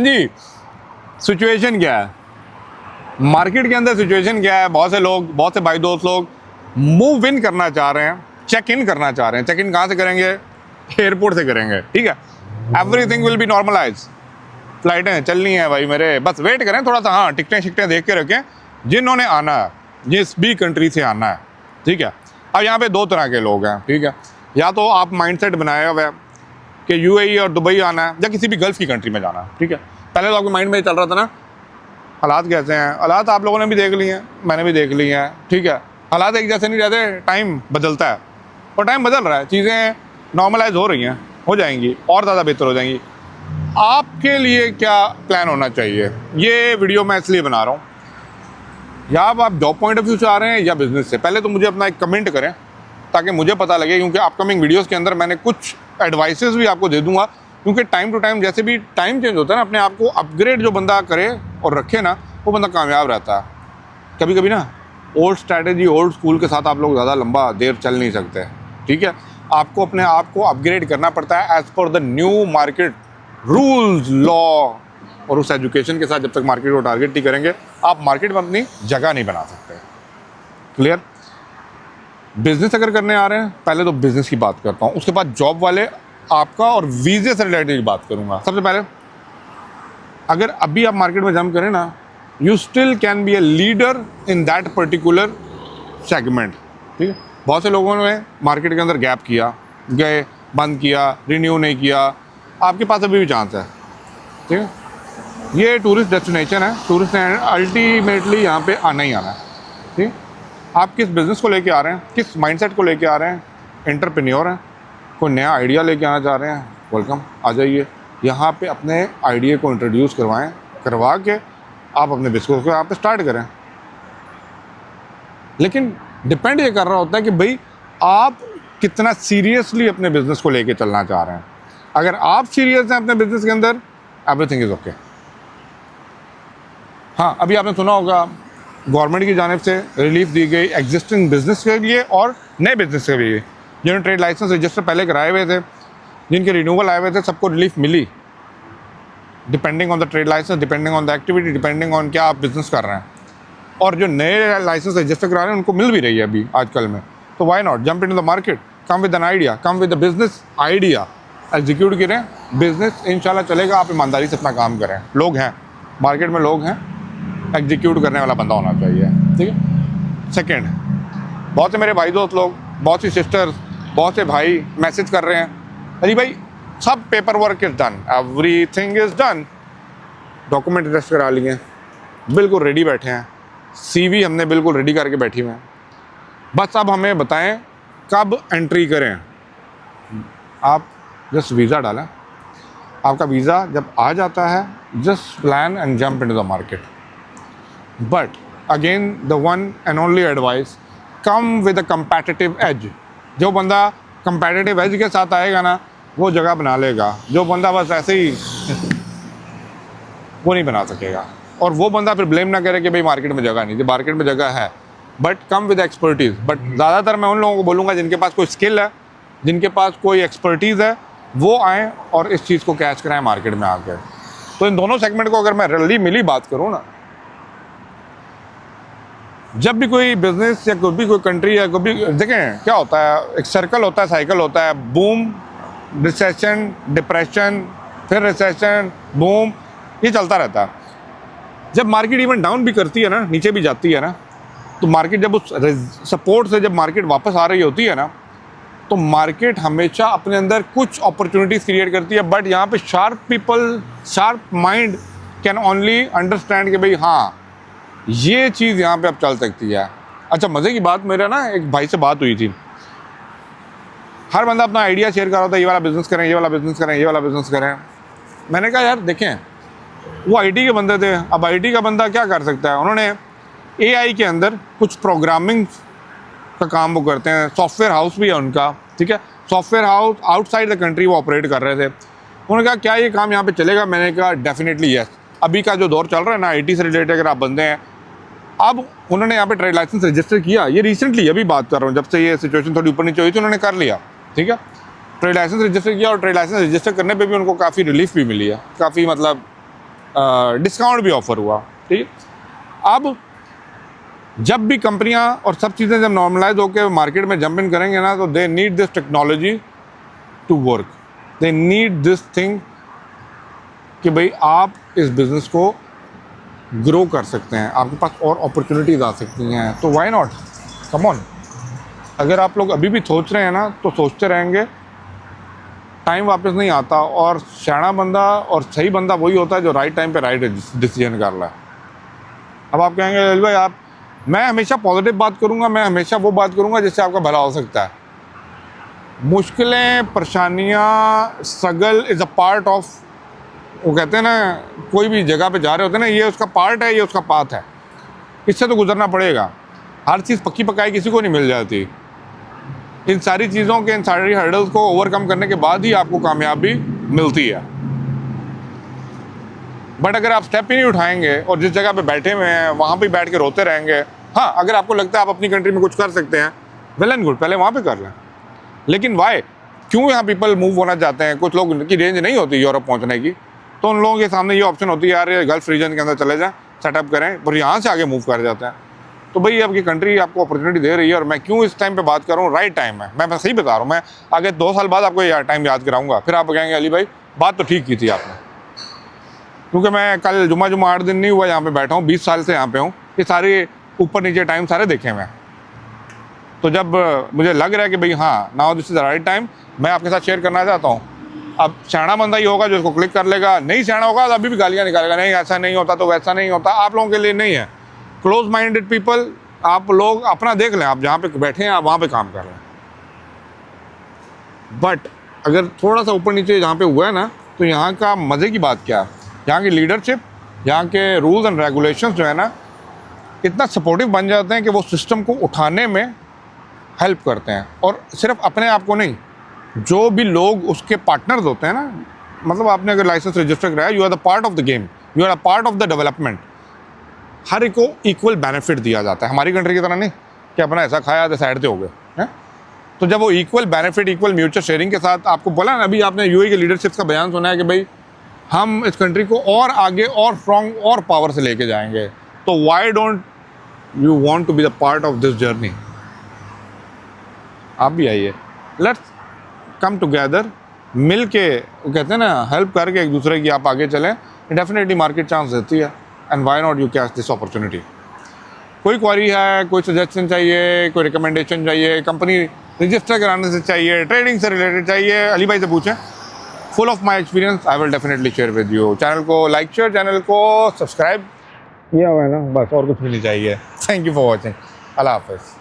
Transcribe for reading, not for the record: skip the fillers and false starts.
जी, situation क्या है market के अंदर? सिचुएशन क्या है? बहुत से भाई दोस्त लोग मूव इन करना चाह रहे हैं, चेक इन करना चाह रहे हैं। चेक इन कहाँ से करेंगे? एयरपोर्ट से करेंगे, ठीक है। Everything will be normalize. फ्लाइटें चलनी है भाई मेरे, बस वेट करें थोड़ा सा। हाँ, टिकटें शिकटें देख के रखें जिन्होंने आना है, जिस भी कंट्री से आना है, ठीक है। अब यहाँ पे दो तरह के लोग हैं, ठीक है। या तो आप माइंडसेट बनाया हुआ है कि यूएई और दुबई आना है या किसी भी गल्फ़ की कंट्री में जाना है, ठीक है। पहले तो आपके माइंड में चल रहा था ना हालात कैसे हैं। हालात आप लोगों ने भी देख लिए हैं, मैंने भी देख लिए हैं, ठीक है। हालात एक जैसे नहीं रहते, टाइम बदलता है और टाइम बदल रहा है। चीज़ें नॉर्मलाइज हो रही हैं, हो जाएंगी और ज़्यादा बेहतर हो जाएंगी। आपके लिए क्या प्लान होना चाहिए, ये वीडियो मैं इसलिए बना रहा हूँ। या आप जॉब पॉइंट ऑफ व्यू से आ रहे हैं या बिज़नेस से, पहले तो मुझे अपना एक कमेंट करें ताकि मुझे पता लगे, क्योंकि अपकमिंग वीडियोस के अंदर मैंने कुछ एडवाइसेस भी आपको दे दूंगा। क्योंकि टाइम टू टाइम जैसे भी टाइम चेंज होता है ना, अपने आप को अपग्रेड जो बंदा करे और रखे ना, वो बंदा कामयाब रहता है। कभी कभी ना ओल्ड स्ट्रैटेजी, ओल्ड स्कूल के साथ आप लोग ज़्यादा लंबा देर चल नहीं सकते, ठीक है। आपको अपने आप को अपग्रेड करना पड़ता है as per the new market rules, law. और उस एजुकेशन के साथ जब तक मार्केट को टारगेट नहीं करेंगे, आप मार्केट में अपनी जगह नहीं बना सकते। क्लियर? बिजनेस अगर करने आ रहे हैं, पहले तो बिजनेस की बात करता हूँ, उसके बाद जॉब वाले आपका और वीज़े से रिलेटेड बात करूँगा। सबसे पहले अगर अभी आप मार्केट में जंप करें ना, you still can be a leader in that particular segment, ठीक है। बहुत से लोगों ने मार्केट के अंदर गैप किया, गए, बंद किया, रिन्यू नहीं किया। आपके पास अभी भी चांस है, ठीक है। ये टूरिस्ट डेस्टिनेशन है, टूरिस्ट ने अल्टीमेटली यहाँ पे आना ही आना है, ठीक है। आप किस बिज़नेस को लेके आ रहे हैं, किस माइंडसेट को लेके आ रहे हैं? एंटरप्रेन्योर हैं, कोई नया आइडिया लेके आना चाह रहे हैं, वेलकम, आ जाइए। यहाँ पे अपने आइडिया को इंट्रोड्यूस करवा के आप अपने बिज़नेस को यहाँ पे स्टार्ट करें। लेकिन डिपेंड ये कर रहा होता है कि भाई आप कितना सीरियसली अपने बिज़नेस को लेके चलना चाह रहे हैं। अगर आप सीरियस हैं अपने बिज़नेस के अंदर, एवरीथिंग इज़ ओके। हाँ, अभी आपने सुना होगा गवर्नमेंट की जानिब से रिलीफ दी गई एग्जिस्टिंग बिजनेस के लिए और नए बिजनेस के लिए। जिन्होंने ट्रेड लाइसेंस रजिस्टर पहले कराए हुए थे, जिनके रिन्यूअल आए हुए थे, सबको रिलीफ मिली, depending on the trade licence, depending on the activity, depending on क्या आप बिजनेस कर रहे हैं। और जो नए लाइसेंस रजिस्टर करा रहे हैं उनको मिल भी रही है अभी आजकल में। तो why not jump in the market, come with an idea, come with the business idea, execute करें, बिजनेस इंशाल्लाह चलेगा। आप ईमानदारी से अपना काम करें। लोग हैं मार्केट में, लोग हैं, एग्जीक्यूट करने वाला बंदा होना चाहिए, ठीक है। सेकेंड, बहुत से मेरे भाई दोस्त लोग, बहुत सी सिस्टर्स, बहुत से भाई मैसेज कर रहे हैं, अरे भाई सब paper work is done, everything is done, document register करा लिए, बिल्कुल रेडी बैठे हैं, सीवी हमने बिल्कुल रेडी करके बैठी हुए हैं, बस अब हमें बताएं कब एंट्री करें। आप जस्ट वीज़ा डालें, आपका वीज़ा जब आ जाता है, just plan and jump into the market. But again, the one and only advice, come with a competitive edge. जो बंदा competitive edge के साथ आएगा ना, वो जगह बना लेगा। जो बंदा बस ऐसे ही वो नहीं बना सकेगा। और वो बंदा फिर ब्लेम ना करे कि भाई मार्केट में जगह नहीं थी, मार्केट में जगह है, but come with expertise. But ज़्यादातर मैं उन लोगों को बोलूँगा जिनके पास कोई स्किल है, जिनके पास कोई एक्सपर्टीज़ है, वो आएँ और इस चीज़ को कैच कराएँ मार्केट में आकर। तो इन दोनों सेगमेंट को अगर मैं रली मिली बात करूँ ना, जब भी कोई बिजनेस या कोई कंट्री या कोई भी, देखें क्या होता है, एक सर्कल होता है, साइकिल होता है, बूम, रिसेशन, डिप्रेशन, फिर रिसेशन, बूम, ये चलता रहता है। जब मार्केट इवन डाउन भी करती है ना, नीचे भी जाती है ना, तो मार्केट जब उस सपोर्ट से जब मार्केट वापस आ रही होती है ना, तो मार्केट हमेशा अपने अंदर कुछ अपॉर्चुनिटीज़ क्रिएट करती है। बट यहाँ पे sharp people, sharp mind can only understand कि भाई हाँ, ये चीज़ यहाँ पे अब चल सकती है। अच्छा, मज़े की बात, मेरा ना एक भाई से बात हुई थी, हर बंदा अपना आइडिया शेयर कर रहा था, ये वाला बिज़नेस करें, ये वाला बिज़नेस करें, ये वाला बिज़नेस करें। मैंने कहा यार देखें, वो आईटी के बंदे थे, अब आईटी का बंदा क्या कर सकता है। उन्होंने एआई के अंदर कुछ प्रोग्रामिंग का काम वो करते हैं, सॉफ्टवेयर हाउस भी है उनका, ठीक है। Software house outside the country वो ऑपरेट कर रहे थे। उन्होंने कहा क्या ये काम यहाँ पे चलेगा? मैंने कहा डेफिनेटली यस। अभी का जो दौर चल रहा है ना आईटी से रिलेटेड, अगर आप बंदे हैं, अब उन्होंने यहाँ पे ट्रेड लाइसेंस रजिस्टर किया, ये रिसेंटली अभी बात कर रहा हूँ, जब से ये सिचुएशन थोड़ी ऊपर नीचे हुई थी उन्होंने कर लिया, ठीक है। ट्रेड लाइसेंस रजिस्टर किया और ट्रेड लाइसेंस रजिस्टर करने पे भी उनको काफ़ी रिलीफ भी मिली है, काफ़ी मतलब डिस्काउंट भी ऑफ़र हुआ, ठीक है। अब जब भी कंपनियां और सब चीज़ें जब नॉर्मलाइज होकर मार्केट में जंप इन करेंगे ना, तो they need this technology to work, they need this thing कि भाई आप इस बिज़नेस को ग्रो कर सकते हैं, आपके पास और अपॉर्चुनिटीज़ आ सकती हैं, तो व्हाई नॉट, कम ऑन। अगर आप लोग अभी भी सोच रहे हैं ना, तो सोचते रहेंगे, टाइम वापस नहीं आता, और शाना बंदा और सही बंदा वही होता है जो राइट टाइम पे राइट डिसीजन कर रहा है। अब आप कहेंगे अनिल भाई, आप, मैं हमेशा पॉजिटिव बात करूंगा, मैं हमेशा वो बात करूंगा जिससे आपका भला हो सकता है। मुश्किलें, परेशानियां, struggle is a part of, वो कहते हैं ना, कोई भी जगह पे जा रहे होते हैं ना, ये उसका पार्ट है, ये उसका पाथ है, इससे तो गुजरना पड़ेगा। हर चीज़ पक्की पकाई किसी को नहीं मिल जाती। इन सारी चीज़ों के, इन सारी हर्डल्स को ओवरकम करने के बाद ही आपको कामयाबी मिलती है। बट अगर आप स्टेप ही नहीं उठाएंगे और जिस जगह पे बैठे हुए हैं वहाँ पे बैठ के रोते रहेंगे, हाँ, अगर आपको लगता है आप अपनी कंट्री में कुछ कर सकते हैं, वेल एंड गुड, पहले वहाँ पे कर लें। लेकिन वाई, क्यों यहाँ पीपल मूव होना चाहते हैं? कुछ लोग की रेंज नहीं होती यूरोप पहुँचने की, तो उन लोगों के सामने ये ऑप्शन होती है, यार ये गल्फ रीजन के अंदर चले जाएँ, सेटअप करें, पर यहाँ से आगे मूव कर जाते हैं। तो भाई आपकी कंट्री आपको अपॉर्चुनिटी दे रही है, और मैं क्यों इस टाइम पे बात कर रहा हूँ, राइट टाइम है। मैं सही बता रहा हूँ, मैं आगे 2 साल बाद आपको ये टाइम याद कराऊंगा, फिर आप कहेंगे अली भाई बात तो ठीक की थी आपने। क्योंकि मैं कल जुमा 8 दिन नहीं हुआ यहाँ पे बैठा हूँ, 20 साल से यहाँ पे हूँ, ये सारे ऊपर नीचे टाइम सारे देखे मैं। तो जब मुझे लग रहा है कि भाई हाँ, now this is the right time, मैं आपके साथ शेयर करना चाहता हूँ। अब शाना बंदा ही होगा जो इसको क्लिक कर लेगा, नहीं शाना होगा तो अभी भी गालियाँ निकालेगा, नहीं ऐसा नहीं होता तो वैसा नहीं होता। आप लोगों के लिए नहीं है। क्लोज माइंडेड पीपल, आप लोग अपना देख लें, आप जहाँ पे बैठे हैं आप वहाँ पे काम कर रहे हैं। बट अगर थोड़ा सा ऊपर नीचे जहाँ पे हुआ है ना, तो यहाँ का मज़े की बात क्या है, यहाँ की लीडरशिप, यहाँ के रूल्स एंड रेगुलेशंस जो है ना, इतना सपोर्टिव बन जाते हैं कि वो सिस्टम को उठाने में हेल्प करते हैं। और सिर्फ अपने आप को नहीं, जो भी लोग उसके पार्टनर्स होते हैं ना, मतलब आपने अगर लाइसेंस रजिस्टर कराया, you are the part of the game, you are a part of the development. हर एक को इक्वल बेनिफिट दिया जाता है, हमारी कंट्री की तरह नहीं कि अपना ऐसा खाया तो साइड से हो गए हैं। तो जब वो equal benefit, equal mutual sharing के साथ, आपको बोला ना अभी आपने यूएई के लीडरशिप का बयान सुना है कि भाई हम इस कंट्री को और आगे और स्ट्रॉन्ग और पावर से लेके जाएंगे, तो why don't you want to be the part of this journey? आप भी आइए, लेट्स कम टुगेदर, मिल के, वो कहते हैं ना, हेल्प करके एक दूसरे की आप आगे चलें, डेफिनेटली मार्केट चांस देती है। And why not you catch this opportunity? कोई क्वेरी है, कोई सजेशन चाहिए, कोई रिकमेंडेशन चाहिए, कंपनी रजिस्टर कराने से चाहिए, ट्रेडिंग से रिलेटेड चाहिए, अली भाई से पूछें। Full of my experience, I will definitely share with you. Channel को लाइक शेयर, चैनल को सब्सक्राइब किया हुआ है ना, बस और कुछ भी नहीं चाहिए। Thank you for watching. अल्लाह हाफ़िज़।